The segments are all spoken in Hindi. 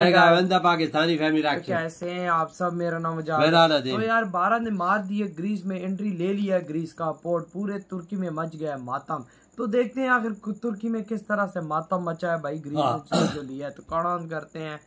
पाकिस्तानी फैमिली तो कैसे हैं आप सब। मेरा नाम तो यार भारत ने मार दी है, ग्रीस में एंट्री ले लिया है। ग्रीस का पोर्ट पूरे तुर्की में मच गया है मातम। तो देखते हैं आखिर तुर्की में किस तरह से मातम मचा है भाई। ग्रीस ने जो लिया है तो काउंट करते हैं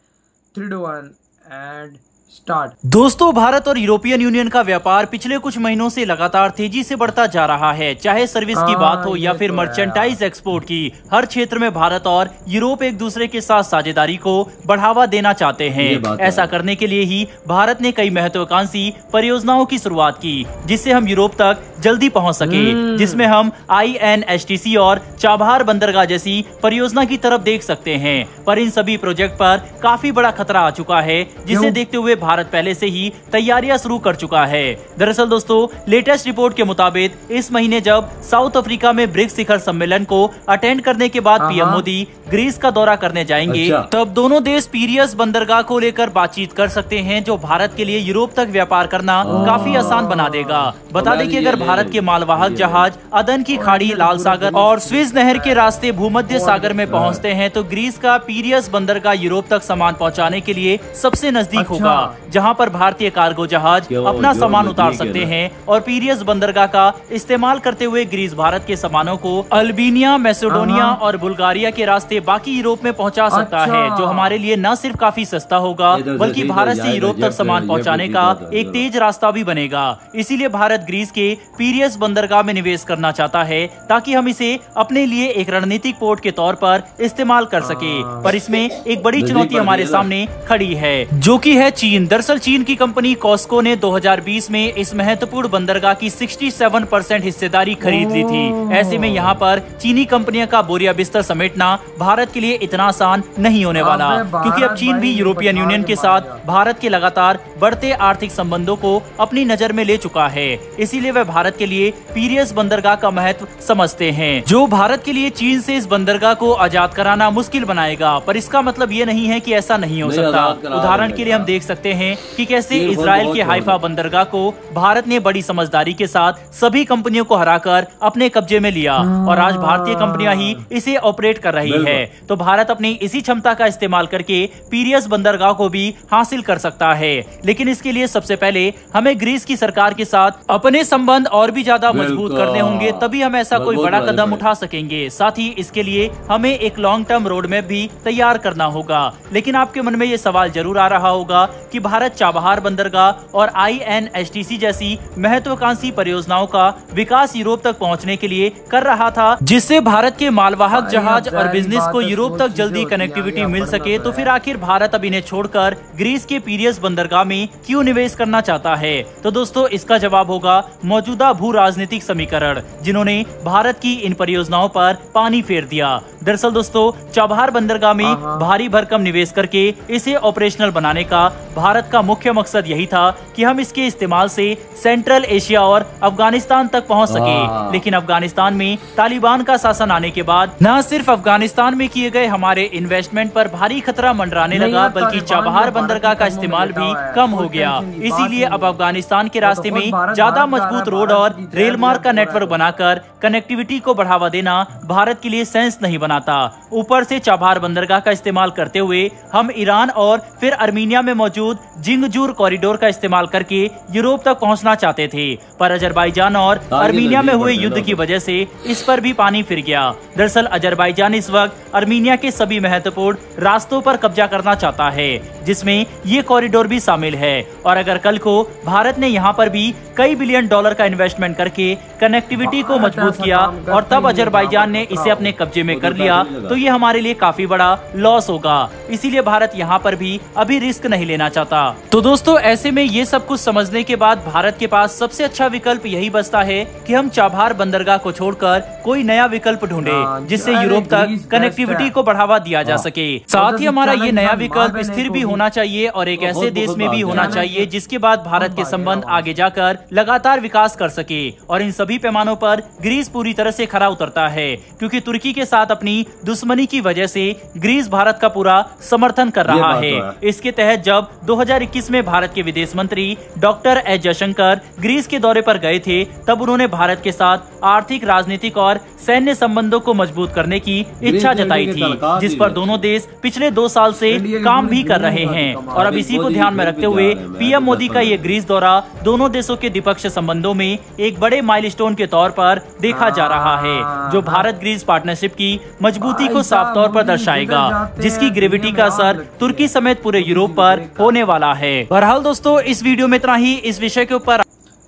3, 2, 1 एंड स्टार्ट। दोस्तों, भारत और यूरोपियन यूनियन का व्यापार पिछले कुछ महीनों से लगातार तेजी से बढ़ता जा रहा है। चाहे सर्विस की बात हो या फिर मर्चेंटाइज एक्सपोर्ट की, हर क्षेत्र में भारत और यूरोप एक दूसरे के साथ साझेदारी को बढ़ावा देना चाहते हैं। ऐसा करने के लिए ही भारत ने कई महत्वाकांक्षी परियोजनाओं की शुरुआत की, जिससे हम यूरोप तक जल्दी पहुंच सके, जिसमें हम INSTC और चाबहार बंदरगाह जैसी परियोजना की तरफ देख सकते हैं। पर इन सभी प्रोजेक्ट पर काफी बड़ा खतरा आ चुका है, जिसे देखते हुए भारत पहले से ही तैयारियां शुरू कर चुका है। दरअसल दोस्तों, लेटेस्ट रिपोर्ट के मुताबिक इस महीने जब साउथ अफ्रीका में ब्रिक्स शिखर सम्मेलन को अटेंड करने के बाद पीएम मोदी ग्रीस का दौरा करने जाएंगे, तब दोनों देश पीरियस बंदरगाह को लेकर बातचीत कर सकते हैं, जो भारत के लिए यूरोप तक व्यापार करना काफी आसान बना देगा। बता दें कि अगर भारत के मालवाहक जहाज अदन की खाड़ी, लाल सागर और स्विज नहर के रास्ते भूमध्य सागर में पहुंचते हैं, तो ग्रीस का पीरियस बंदरगाह यूरोप तक सामान पहुंचाने के लिए सबसे नजदीक होगा, जहां पर भारतीय कार्गो जहाज अपना सामान उतार सकते हैं। और पीरियस बंदरगाह का इस्तेमाल करते हुए ग्रीस भारत के सामानों को अल्बानिया, मैसेडोनिया और बुल्गारिया के रास्ते बाकी यूरोप में पहुंचा सकता है, जो हमारे लिए न सिर्फ काफी सस्ता होगा, बल्कि भारत से यूरोप तक सामान पहुंचाने का एक तेज रास्ता भी बनेगा। इसीलिए भारत ग्रीस के पीरियस बंदरगाह में निवेश करना चाहता है, ताकि हम इसे अपने लिए एक रणनीतिक पोर्ट के तौर पर इस्तेमाल कर सके। पर इसमें एक बड़ी चुनौती हमारे सामने खड़ी है, जो कि है चीन। दरअसल चीन की कंपनी कॉस्को ने 2020 में इस महत्वपूर्ण बंदरगाह की 67% हिस्सेदारी खरीद ली थी। ऐसे में यहाँ पर चीनी कंपनियों का बोरिया बिस्तर समेटना भारत के लिए इतना आसान नहीं होने वाला, क्योंकि अब चीन भी यूरोपियन यूनियन के साथ भारत के लगातार बढ़ते आर्थिक संबंधों को अपनी नजर में ले चुका है। इसीलिए वह भारत के लिए पीरियस बंदरगाह का महत्व समझते हैं, जो भारत के लिए चीन से इस बंदरगाह को आजाद कराना मुश्किल बनाएगा। पर इसका मतलब ये नहीं है कि ऐसा नहीं हो सकता। उदाहरण के लिए हम देख सकते हैं कि कैसे इजराइल के हाइफा बंदरगाह को भारत ने बड़ी समझदारी के साथ सभी कंपनियों को हराकर अपने कब्जे में लिया, और आज भारतीय कंपनियां ही इसे ऑपरेट कर रही है। तो भारत अपनी इसी क्षमता का इस्तेमाल करके पीरियस बंदरगाह को भी हासिल कर सकता है। लेकिन इसके लिए सबसे पहले हमें ग्रीस की सरकार के साथ अपने संबंध और भी ज्यादा मजबूत करने होंगे, तभी हम ऐसा कोई बड़ा कदम उठा सकेंगे। साथ ही इसके लिए हमें एक लॉन्ग टर्म रोड मैप भी तैयार करना होगा। लेकिन आपके मन में ये सवाल जरूर आ रहा होगा कि भारत चाबहार बंदरगाह और INSTC जैसी महत्वाकांक्षी परियोजनाओं का विकास यूरोप तक पहुंचने के लिए कर रहा था, जिससे भारत के मालवाहक जहाज और बिजनेस को यूरोप तक जल्दी कनेक्टिविटी मिल सके। तो फिर आखिर भारत अब इन्हें छोड़कर ग्रीस के पीरियस बंदरगाह में क्यों निवेश करना चाहता है? तो दोस्तों, इसका जवाब होगा मौजूदा भू राजनीतिक समीकरण, जिन्होंने भारत की इन परियोजनाओं पर पानी फेर दिया। दरअसल दोस्तों, चाबहार बंदरगाह में भारी भरकम निवेश करके इसे ऑपरेशनल बनाने का भारत का मुख्य मकसद यही था कि हम इसके इस्तेमाल से सेंट्रल एशिया और अफगानिस्तान तक पहुंच सके। लेकिन अफगानिस्तान में तालिबान का शासन आने के बाद न सिर्फ अफगानिस्तान में किए गए हमारे इन्वेस्टमेंट पर भारी खतरा मंडराने लगा, बल्कि चाबहार बंदरगाह का इस्तेमाल भी कम हो गया। इसीलिए अब अफगानिस्तान के रास्ते में ज्यादा मजबूत रोड और रेल मार्ग का नेटवर्क बनाकर कनेक्टिविटी को बढ़ावा देना भारत के लिए सेंस नहीं बनाता। ऊपर से चाबहार बंदरगाह का इस्तेमाल करते हुए हम ईरान और फिर अर्मीनिया में मौजूद जिंगजूर कॉरिडोर का इस्तेमाल करके यूरोप तक पहुंचना चाहते थे, पर अजरबैजान और अर्मीनिया में हुए युद्ध की वजह से इस पर भी पानी फिर गया। दरअसल अजरबैजान इस वक्त अर्मीनिया के सभी महत्वपूर्ण रास्तों पर कब्जा करना चाहता है, जिसमें ये कॉरिडोर भी शामिल है। और अगर कल को भारत ने यहाँ पर भी कई बिलियन डॉलर का इन्वेस्टमेंट करके कनेक्टिविटी को मजबूत किया और तब अजरबैजान ने इसे अपने कब्जे में कर लिया, तो ये हमारे लिए काफी बड़ा लॉस होगा। इसीलिए भारत यहाँ पर भी अभी रिस्क नहीं लेना चाहता। तो दोस्तों, ऐसे में ये सब कुछ समझने के बाद भारत के पास सबसे अच्छा विकल्प यही बचता है कि हम चाबहार बंदरगाह को छोड़कर कोई नया विकल्प ढूंढे, जिससे यूरोप तक कनेक्टिविटी को बढ़ावा दिया जा सके। साथ ही हमारा ये नया विकल्प स्थिर भी होना चाहिए और एक ऐसे देश में भी होना चाहिए जिसके बाद भारत के संबंध आगे जाकर लगातार विकास कर सके। और इन सभी पैमानों पर ग्रीस पूरी तरह से खरा उतरता है, क्योंकि तुर्की के साथ अपनी अपनी दुश्मनी की वजह से ग्रीस भारत का पूरा समर्थन कर रहा है। इसके तहत जब 2021 में भारत के विदेश मंत्री डॉक्टर एस जयशंकर ग्रीस के दौरे पर गए थे, तब उन्होंने भारत के साथ आर्थिक, राजनीतिक और सैन्य संबंधों को मजबूत करने की इच्छा जताई थी, जिस पर दोनों देश पिछले 2 साल से काम भी कर रहे हैं। और अब इसी को ध्यान में रखते हुए पीएम मोदी का ये ग्रीस दौरा दोनों देशों के द्विपक्षीय संबंधों में एक बड़े माइलस्टोन के तौर पर देखा जा रहा है, जो भारत ग्रीस पार्टनरशिप की मजबूती को साफ तौर पर दर्शाएगा, जिसकी ग्रेविटी का असर तुर्की समेत पूरे यूरोप पर होने वाला है। बहरहाल दोस्तों, इस वीडियो में इतना ही। इस विषय के ऊपर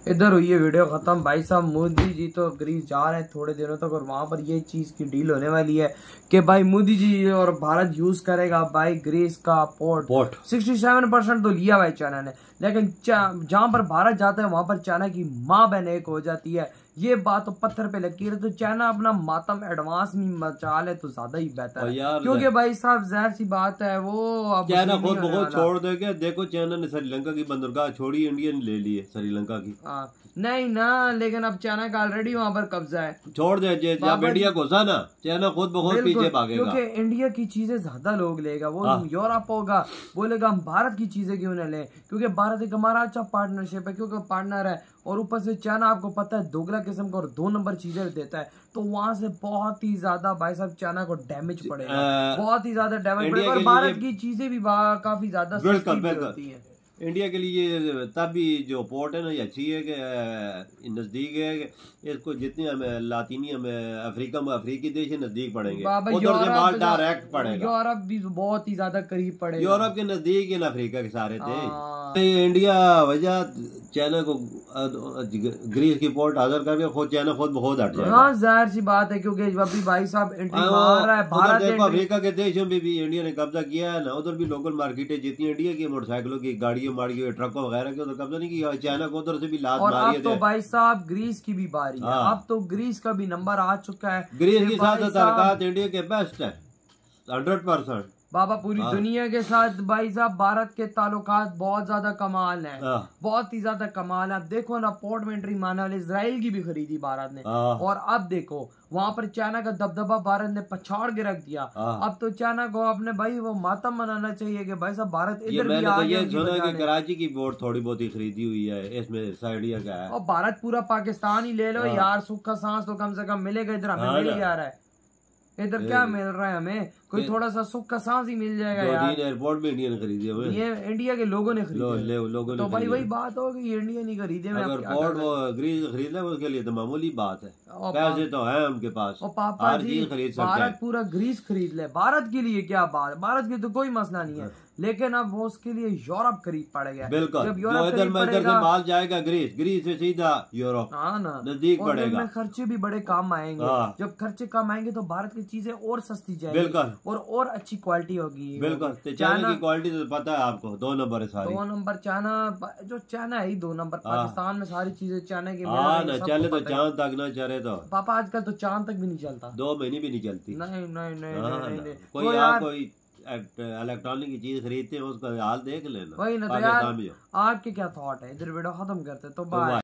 इधर हुई है वीडियो खत्म। भाई साहब मोदी जी तो ग्रीस जा रहे हैं थोड़े दिनों तक, और वहां पर ये चीज की डील होने वाली है कि भाई मोदी जी और भारत यूज करेगा भाई ग्रीस का पोर्ट। 67% तो लिया भाई चाइना ने, लेकिन जहां पर भारत जाता है वहां पर चाइना की माँ बहन एक हो जाती है। ये बात तो पत्थर पे लगी है, तो चाइना अपना मातम एडवांस में मचा ले तो ज्यादा ही बेहतर है, क्योंकि भाई साहब जाहिर सी बात है वो अब चाइना खुद बहुत छोड़ देगा। देखो चाइना ने श्रीलंका की बंदरगाह छोड़ी, इंडिया ने ले ली है श्रीलंका की। नहीं ना, लेकिन अब चाइना का ऑलरेडी वहाँ पर कब्जा है। छोड़ दे, जब इंडिया घुसा ना, चाइना खुद बहुत पीछे भागेगा, क्योंकि इंडिया की चीजें ज्यादा लोग लेगा। वो यूरोप होगा, बोलेगा हम भारत की चीजें क्यों न लें, क्योंकि भारत एक हमारा अच्छा पार्टनरशिप है, क्योंकि पार्टनर है। और ऊपर से चाइना आपको पता है दोगला किस्म का और 2 नंबर चीजें देता है, तो वहां से बहुत ही ज्यादा भाई साहब चाइना को डैमेज पड़ेगा, बहुत ही ज्यादा डैमेज पड़ेगा। और भारत की चीजें भी काफी ज्यादा सस्ती भी होती है। इंडिया के लिए तब भी जो पोर्ट है ना, ये अच्छी है कि नजदीक है कि इसको जितनी हमें लातीनी हमें अफ्रीकी देश नजदीक पड़ेंगे, उधर से माल डायरेक्ट पड़ेगा। यूरोप भी बहुत ही ज्यादा करीब पड़ेगा, यूरोप के नजदीक है ना, अफ्रीका के सारे थे। इंडिया वजह चाइना को ग्रीस की पोर्ट हाजिर करके खुद चाइना खुद बहुत हट जाएगा। हाँ जाहिर सी बात है, क्योंकि अभी भाई साहब एंट्री मार रहा है भारत। देखो अफ्रीका के देशों में भी इंडिया ने कब्जा किया है ना, उधर भी लोकल मार्केटें जितनी इंडिया की मोटरसाइकिलों की, गाड़ियों माड़ियों, ट्रकों वगैरह की उधर कब्जा नहीं किया। चाइना को उधर से भी लात मारी है। अब तो भाई साहब ग्रीस की भी बारी है, अब तो ग्रीस का भी नंबर आ चुका है। ग्रीस के साथ ताल्लुकात इंडिया के बेस्ट है 100%। बाबा पूरी दुनिया के साथ भाई साहब भारत के ताल्लुकात बहुत ज्यादा कमाल है, बहुत ही ज्यादा कमाल है। अब देखो ना, पोर्ट में एंट्री मारने वाले इजराइल की भी खरीदी भारत ने, और अब देखो वहां पर चाइना का दबदबा भारत ने पछाड़ के रख दिया। अब तो चाइना को अपने भाई वो मातम मनाना चाहिए कि भाई साहब भारत इधर भी आ गया। सुना कि कराची की बोर्ड थोड़ी बहुत ही खरीदी हुई है, इसमें साइडिया का है। और भारत पूरा पाकिस्तान ही ले लो यार, सुख का सांस तो कम से कम मिलेगा। इधर हमें मिल जा रहा है, इधर क्या मिल रहा है हमें, कोई थोड़ा सा सुख का सांस ही मिल जाएगा यार। एयरपोर्ट में इंडिया ने खरीदी है, ये इंडिया के लोगों ने खरीदे, लोगों तो भाई वही बात हो गई, इंडिया नहीं खरीदे। अगर पोर्ट वो ग्रीस खरीद ले उसके लिए तो मामूली बात है, पैसे तो है उनके पास, और पापा जी खरीद सकते हैं। भारत पूरा ग्रीस खरीद ले, भारत के लिए क्या बात, भारत की तो कोई मसला नहीं है, लेकिन अब वो उसके लिए यूरोप खरीद पड़ेगा। बिल्कुल, जब इधर से माल जाएगा ग्रीस से सीधा यूरोप, हाँ ना, नजदीक पड़ेगा। खर्चे भी बड़े काम आएंगे, जब खर्चे कम आएंगे तो भारत की चीजें और सस्ती जाएगी, बिल्कुल, और अच्छी क्वालिटी होगी। बिल्कुल, चाइना की क्वालिटी तो पता है आपको, 2 नंबर है सारी। 2 नंबर चाइना, जो चाइना है 2 नंबर। पाकिस्तान में सारी चीजें चाइना की चले तो चांद तक ना चले तो पापा आजकल तो चांद तक भी नहीं चलता, 2 महीने भी नहीं चलती। नहीं। कोई इलेक्ट्रॉनिक की चीज खरीदते हैं उसका हाल देख लेना। वही ना, तो यार आपके क्या थॉट है। इधर वीडियो खत्म करते तो बाय।